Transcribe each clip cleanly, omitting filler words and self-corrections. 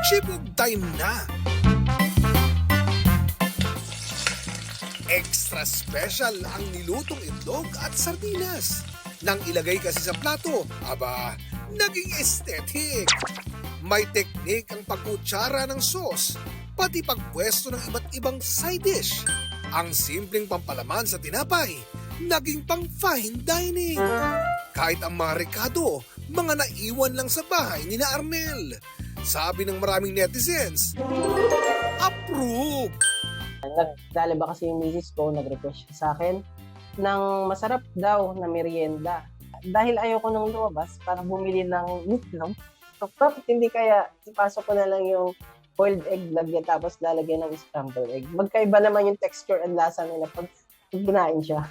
Chibog time na! Extra special ang nilutong itlog at sardinas. Nang ilagay kasi sa plato, aba, naging aesthetic. May teknik ang pagkutsara ng sauce, pati pagpwesto ng iba't ibang side dish. Ang simpleng pampalaman sa tinapay, naging pang fine dining. Kahit ang mga rekado, mga naiwan lang sa bahay ni na Arnel. Sabi ng maraming netizens, approve! Naglalaba kasi yung misis ko, nag-request siya sa akin ng masarap daw na merienda. Dahil ayoko nung lumabas, para bumili ng meatloaf. So, bakit hindi kaya ipasok ko na lang yung boiled egg lagyan tapos lalagyan ng scrambled egg. Magkaiba naman yung texture and lasa nila pag ginain siya.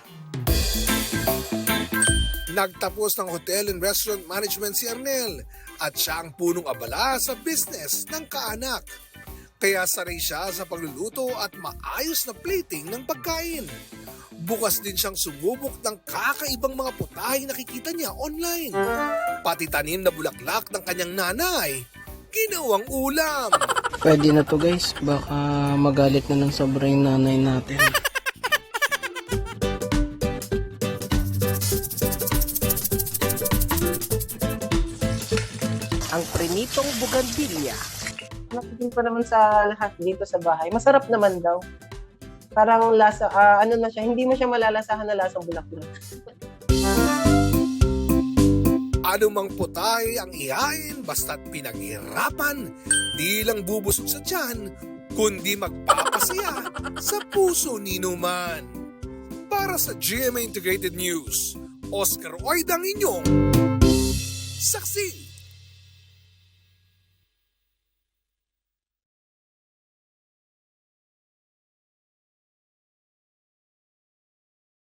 Nagtapos ng Hotel and Restaurant Management si Arnel at siya ang punong abala sa business ng kaanak. Kaya sanay siya sa pagluluto at maayos na plating ng pagkain. Bukas din siyang sumubok ng kakaibang mga putahing nakikita niya online. Pati tanim na bulaklak ng kanyang nanay, ginawang ulam. Pwede na to guys, baka magalit na ng sobra yung nanay natin. Ang prinitong buganbilya. Nakikin pa naman sa lahat dito sa bahay. Masarap naman daw. Parang lasa, ano na siya, hindi mo siya malalasahan na lasang bulaklak. Anumang putahe ang ihain basta't pinaghirapan, di lang bubusog sa tiyan, kundi magpapasaya sa puso ni Numan. Para sa GMA Integrated News, Oscar Oidang inyong saksi.